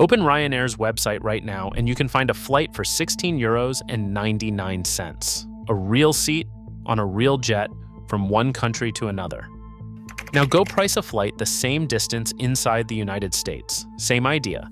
Open Ryanair's website right now and you can find a flight for €16.99. A real seat on a real jet from one country to another. Now go price a flight the same distance inside the United States. Same idea.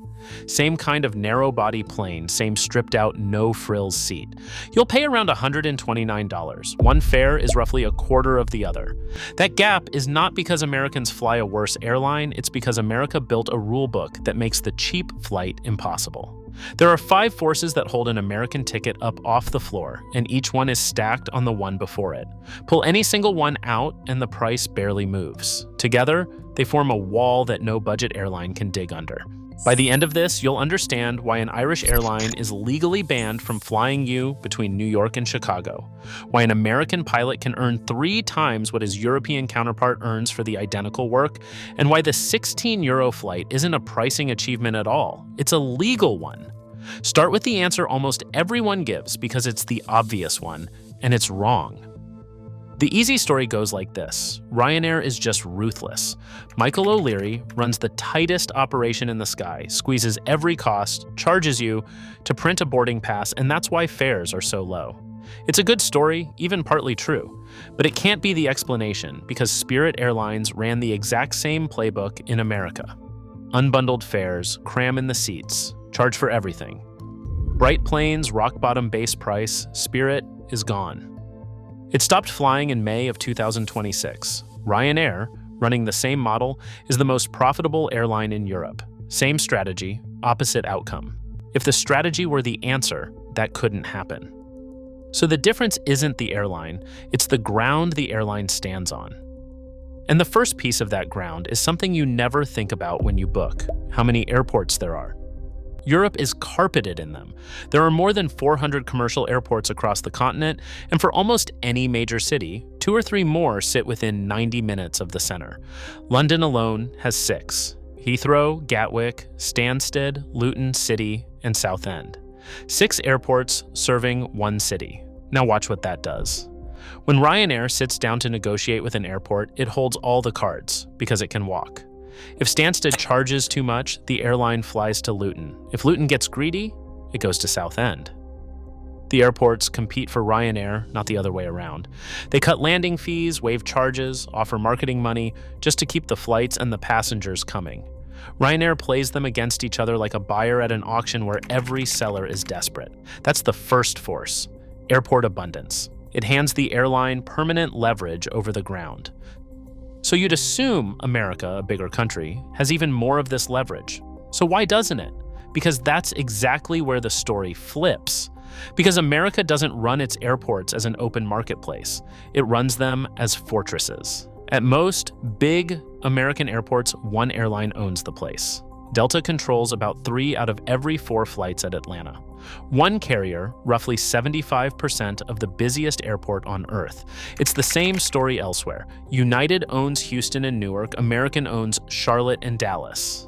Same kind of narrow body plane, same stripped out, no frills seat. You'll pay around $129. One fare is roughly a quarter of the other. That gap is not because Americans fly a worse airline, it's because America built a rule book that makes the cheap flight impossible. There are 5 forces that hold an American ticket up off the floor, and each one is stacked on the one before it. Pull any single one out, and the price barely moves. Together, they form a wall that no budget airline can dig under. By the end of this, you'll understand why an Irish airline is legally banned from flying you between New York and Chicago, why an American pilot can earn 3 times what his European counterpart earns for the identical work, and why the €16 flight isn't a pricing achievement at all. It's a legal one. Start with the answer almost everyone gives because it's the obvious one, and it's wrong. The easy story goes like this. Ryanair is just ruthless. Michael O'Leary runs the tightest operation in the sky, squeezes every cost, charges you to print a boarding pass, and that's why fares are so low. It's a good story, even partly true, but it can't be the explanation because Spirit Airlines ran the exact same playbook in America. Unbundled fares, cram in the seats, charge for everything. Bright planes, rock-bottom base price, Spirit is gone. It stopped flying in May of 2026. Ryanair, running the same model, is the most profitable airline in Europe. Same strategy, opposite outcome. If the strategy were the answer, that couldn't happen. So the difference isn't the airline, it's the ground the airline stands on. And the first piece of that ground is something you never think about when you book: how many airports there are. Europe is carpeted in them. There are more than 400 commercial airports across the continent, and for almost any major city, 2 or 3 more sit within 90 minutes of the center. London alone has 6: Heathrow, Gatwick, Stansted, Luton City, and Southend. 6 airports serving 1 city. Now watch what that does. When Ryanair sits down to negotiate with an airport, it holds all the cards because it can walk. If Stansted charges too much, the airline flies to Luton. If Luton gets greedy, it goes to Southend. The airports compete for Ryanair, not the other way around. They cut landing fees, waive charges, offer marketing money just to keep the flights and the passengers coming. Ryanair plays them against each other like a buyer at an auction where every seller is desperate. That's the first force: airport abundance. It hands the airline permanent leverage over the ground. So you'd assume America, a bigger country, has even more of this leverage. So why doesn't it? Because that's exactly where the story flips. Because America doesn't run its airports as an open marketplace. It runs them as fortresses. At most big American airports, one airline owns the place. Delta controls about 3 out of every 4 flights at Atlanta. One carrier, roughly 75% of the busiest airport on Earth. It's the same story elsewhere. United owns Houston and Newark, American owns Charlotte and Dallas.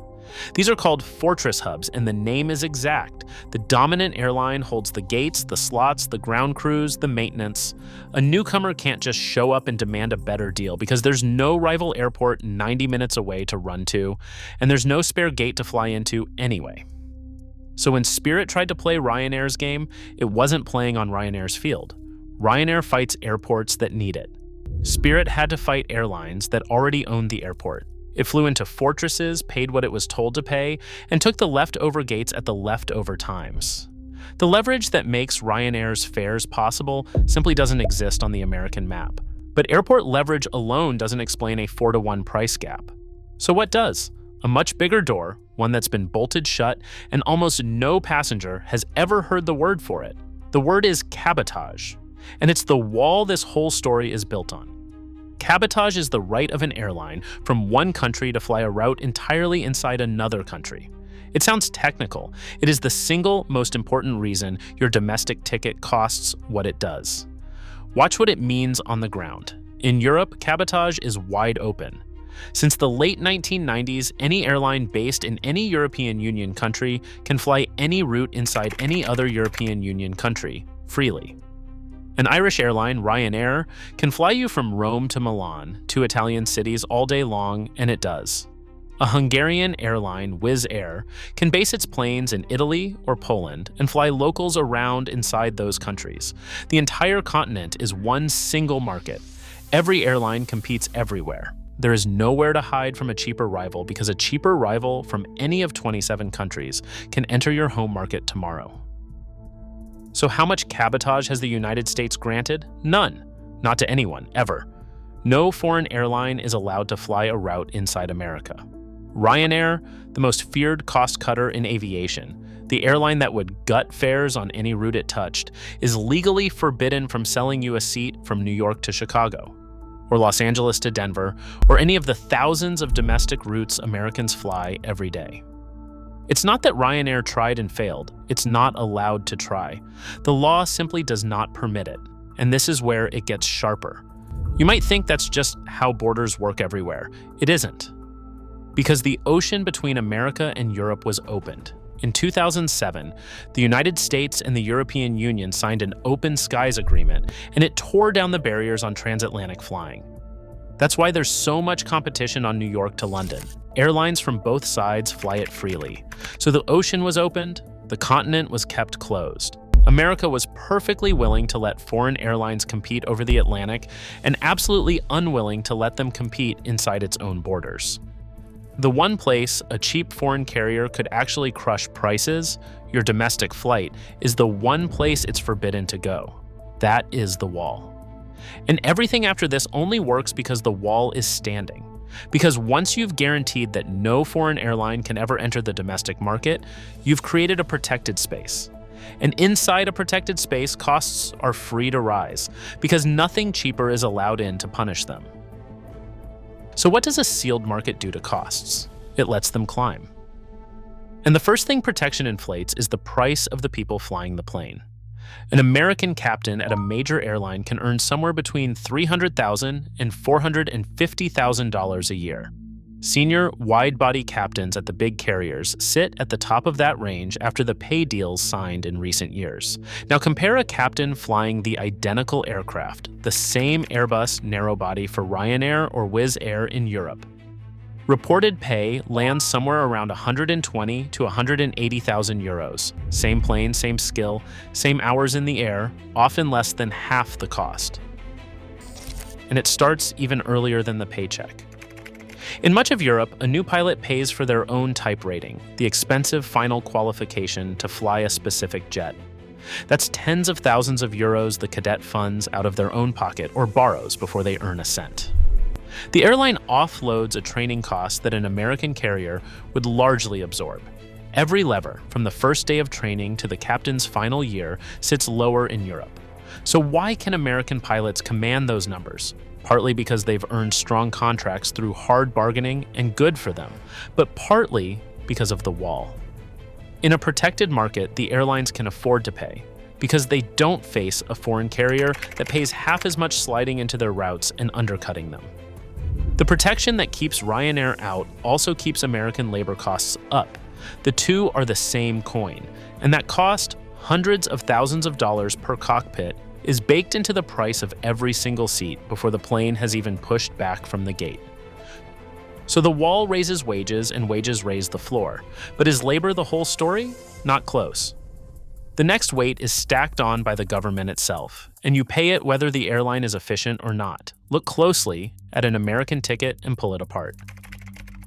These are called fortress hubs, and the name is exact. The dominant airline holds the gates, the slots, the ground crews, the maintenance. A newcomer can't just show up and demand a better deal because there's no rival airport 90 minutes away to run to, and there's no spare gate to fly into anyway. So when Spirit tried to play Ryanair's game, it wasn't playing on Ryanair's field. Ryanair fights airports that need it. Spirit had to fight airlines that already owned the airport. It flew into fortresses, paid what it was told to pay, and took the leftover gates at the leftover times. The leverage that makes Ryanair's fares possible simply doesn't exist on the American map. But airport leverage alone doesn't explain a 4-to-1 price gap. So what does? A much bigger door, one that's been bolted shut, and almost no passenger has ever heard the word for it. The word is cabotage, and it's the wall this whole story is built on. Cabotage is the right of an airline from one country to fly a route entirely inside another country. It sounds technical. It is the single most important reason your domestic ticket costs what it does. Watch what it means on the ground. In Europe, cabotage is wide open. Since the late 1990s, any airline based in any European Union country can fly any route inside any other European Union country, freely. An Irish airline, Ryanair, can fly you from Rome to Milan, 2 Italian cities all day long, and it does. A Hungarian airline, Wizz Air, can base its planes in Italy or Poland and fly locals around inside those countries. The entire continent is one single market. Every airline competes everywhere. There is nowhere to hide from a cheaper rival because a cheaper rival from any of 27 countries can enter your home market tomorrow. So how much cabotage has the United States granted? None. Not to anyone, ever. No foreign airline is allowed to fly a route inside America. Ryanair, the most feared cost cutter in aviation, the airline that would gut fares on any route it touched, is legally forbidden from selling you a seat from New York to Chicago, or Los Angeles to Denver, or any of the thousands of domestic routes Americans fly every day. It's not that Ryanair tried and failed, it's not allowed to try. The law simply does not permit it, and this is where it gets sharper. You might think that's just how borders work everywhere. It isn't. Because the ocean between America and Europe was opened. In 2007, the United States and the European Union signed an open skies agreement, and it tore down the barriers on transatlantic flying. That's why there's so much competition on New York to London. Airlines from both sides fly it freely. So the ocean was opened, the continent was kept closed. America was perfectly willing to let foreign airlines compete over the Atlantic and absolutely unwilling to let them compete inside its own borders. The one place a cheap foreign carrier could actually crush prices, your domestic flight, is the one place it's forbidden to go. That is the wall. And everything after this only works because the wall is standing. Because once you've guaranteed that no foreign airline can ever enter the domestic market, you've created a protected space. And inside a protected space, costs are free to rise, because nothing cheaper is allowed in to punish them. So what does a sealed market do to costs? It lets them climb. And the first thing protection inflates is the price of the people flying the plane. An American captain at a major airline can earn somewhere between $300,000 and $450,000 a year. Senior wide-body captains at the big carriers sit at the top of that range after the pay deals signed in recent years. Now compare a captain flying the identical aircraft, the same Airbus narrow-body for Ryanair or Wizz Air in Europe. Reported pay lands somewhere around 120 to 180,000 euros. Same plane, same skill, same hours in the air, often less than half the cost. And it starts even earlier than the paycheck. In much of Europe, a new pilot pays for their own type rating, the expensive final qualification to fly a specific jet. That's tens of thousands of euros the cadet funds out of their own pocket or borrows before they earn a cent. The airline offloads a training cost that an American carrier would largely absorb. Every lever, from the first day of training to the captain's final year, sits lower in Europe. So why can American pilots command those numbers? Partly because they've earned strong contracts through hard bargaining and good for them, but partly because of the wall. In a protected market, the airlines can afford to pay because they don't face a foreign carrier that pays half as much sliding into their routes and undercutting them. The protection that keeps Ryanair out also keeps American labor costs up. The two are the same coin, and that cost, hundreds of thousands of dollars per cockpit, is baked into the price of every single seat before the plane has even pushed back from the gate. So the wall raises wages and wages raise the floor. But is labor the whole story? Not close. The next weight is stacked on by the government itself, and you pay it whether the airline is efficient or not. Look closely at an American ticket and pull it apart.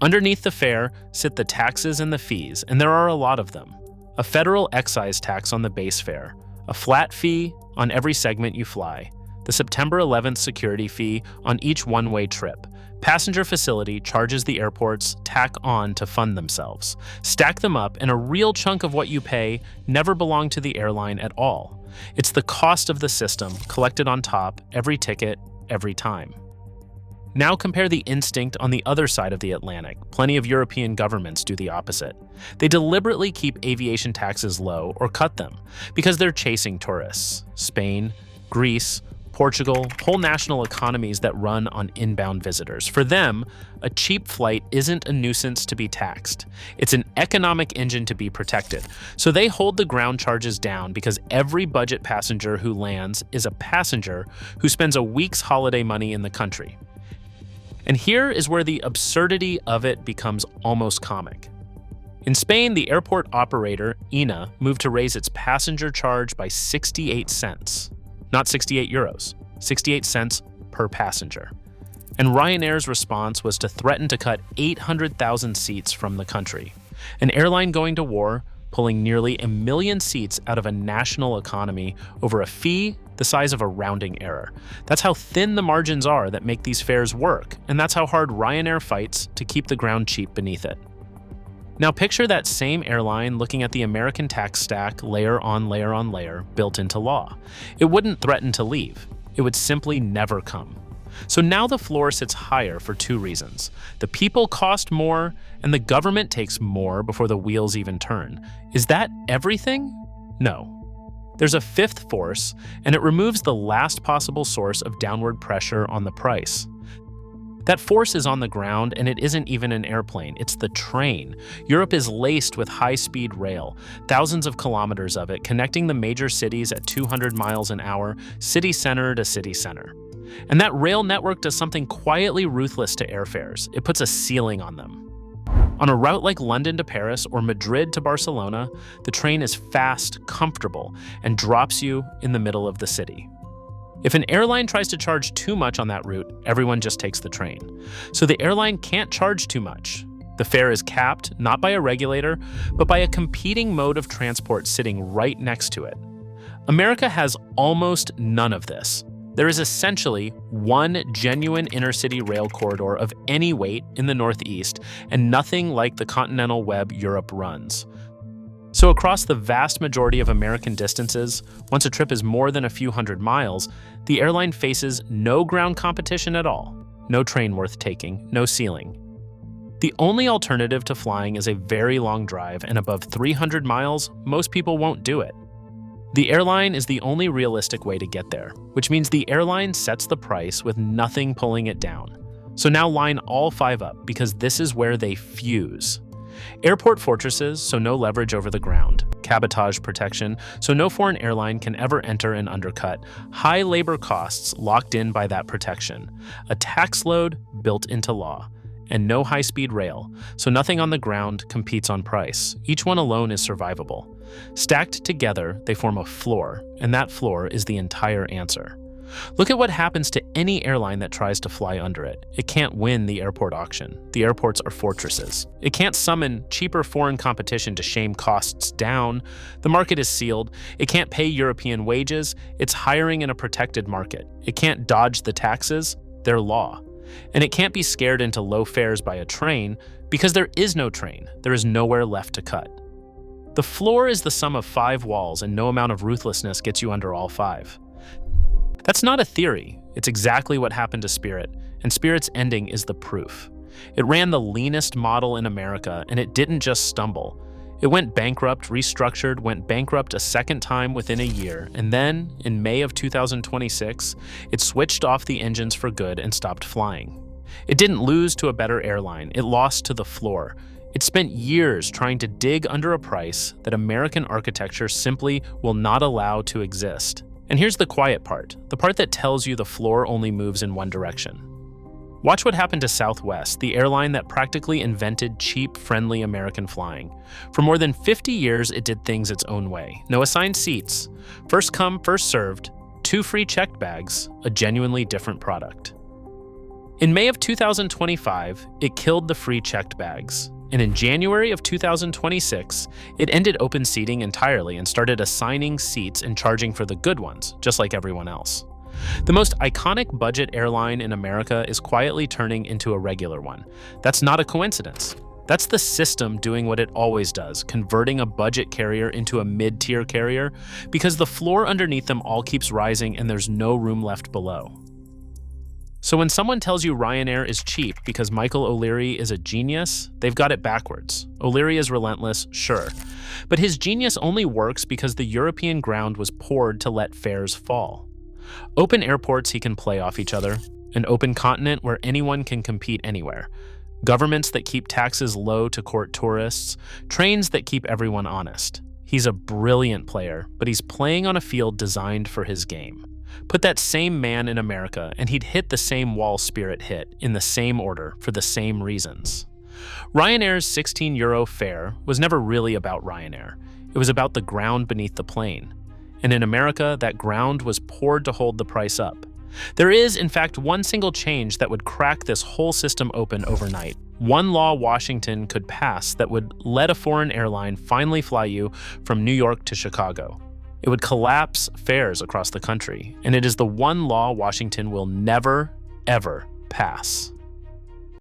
Underneath the fare sit the taxes and the fees, and there are a lot of them. A federal excise tax on the base fare, a flat fee on every segment you fly, the September 11th security fee on each one-way trip. Passenger facility charges the airports tack on to fund themselves. Stack them up, and a real chunk of what you pay never belonged to the airline at all. It's the cost of the system collected on top every ticket, every time. Now compare the instinct on the other side of the Atlantic. Plenty of European governments do the opposite. They deliberately keep aviation taxes low or cut them because they're chasing tourists. Spain, Greece, Portugal, whole national economies that run on inbound visitors. For them, a cheap flight isn't a nuisance to be taxed. It's an economic engine to be protected. So they hold the ground charges down because every budget passenger who lands is a passenger who spends a week's holiday money in the country. And here is where the absurdity of it becomes almost comic. In Spain, the airport operator, INA, moved to raise its passenger charge by 68 cents. Not 68 euros, 68 cents per passenger. And Ryanair's response was to threaten to cut 800,000 seats from the country. An airline going to war, pulling nearly 1 million seats out of a national economy over a fee the size of a rounding error. That's how thin the margins are that make these fares work, and that's how hard Ryanair fights to keep the ground cheap beneath it. Now picture that same airline looking at the American tax stack layer on layer on layer built into law. It wouldn't threaten to leave. It would simply never come. So now the floor sits higher for 2 reasons. The people cost more, and the government takes more before the wheels even turn. Is that everything? No. There's a 5th force, and it removes the last possible source of downward pressure on the price. That force is on the ground, and it isn't even an airplane, it's the train. Europe is laced with high-speed rail, thousands of kilometers of it, connecting the major cities at 200 miles an hour, city center to city center. And that rail network does something quietly ruthless to airfares. It puts a ceiling on them. On a route like London to Paris or Madrid to Barcelona, the train is fast, comfortable, and drops you in the middle of the city. If an airline tries to charge too much on that route, everyone just takes the train. So the airline can't charge too much. The fare is capped, not by a regulator, but by a competing mode of transport sitting right next to it. America has almost none of this. There is essentially one genuine intercity rail corridor of any weight in the Northeast, and nothing like the continental web Europe runs. So across the vast majority of American distances, once a trip is more than a few hundred miles, the airline faces no ground competition at all. No train worth taking, no ceiling. The only alternative to flying is a very long drive, and above 300 miles, most people won't do it. The airline is the only realistic way to get there, which means the airline sets the price with nothing pulling it down. So now line all 5 up, because this is where they fuse. Airport fortresses, so no leverage over the ground. Cabotage protection, so no foreign airline can ever enter and undercut. High labor costs locked in by that protection. A tax load built into law. And no high-speed rail, so nothing on the ground competes on price. Each one alone is survivable. Stacked together, they form a floor, and that floor is the entire answer. Look at what happens to any airline that tries to fly under it. It can't win the airport auction. The airports are fortresses. It can't summon cheaper foreign competition to shame costs down. The market is sealed. It can't pay European wages. It's hiring in a protected market. It can't dodge the taxes. They're law. And it can't be scared into low fares by a train, because there is no train. There is nowhere left to cut. The floor is the sum of 5 walls, and no amount of ruthlessness gets you under all 5. That's not a theory. It's exactly what happened to Spirit, and Spirit's ending is the proof. It ran the leanest model in America, and it didn't just stumble. It went bankrupt, restructured, went bankrupt a second time within a year, and then, in May of 2026, it switched off the engines for good and stopped flying. It didn't lose to a better airline, it lost to the floor. It spent years trying to dig under a price that American architecture simply will not allow to exist. And here's the quiet part, the part that tells you the floor only moves in one direction. Watch what happened to Southwest, the airline that practically invented cheap, friendly American flying. For more than 50 years, it did things its own way. No assigned seats, first come, first served, 2 free checked bags, a genuinely different product. In May of 2025, it killed the free checked bags. And in January of 2026, it ended open seating entirely and started assigning seats and charging for the good ones, just like everyone else. The most iconic budget airline in America is quietly turning into a regular one. That's not a coincidence. That's the system doing what it always does, converting a budget carrier into a mid-tier carrier, because the floor underneath them all keeps rising and there's no room left below. So when someone tells you Ryanair is cheap because Michael O'Leary is a genius, they've got it backwards. O'Leary is relentless, sure. But his genius only works because the European ground was poured to let fares fall. Open airports he can play off each other. An open continent where anyone can compete anywhere. Governments that keep taxes low to court tourists. Trains that keep everyone honest. He's a brilliant player, but he's playing on a field designed for his game. Put that same man in America, and he'd hit the same wall Spirit hit, in the same order, for the same reasons. Ryanair's €16 fare was never really about Ryanair. It was about the ground beneath the plane. And in America, that ground was poured to hold the price up. There is, in fact, one single change that would crack this whole system open overnight. One law Washington could pass that would let a foreign airline finally fly you from New York to Chicago. It would collapse fares across the country, and it is the one law Washington will never, ever pass.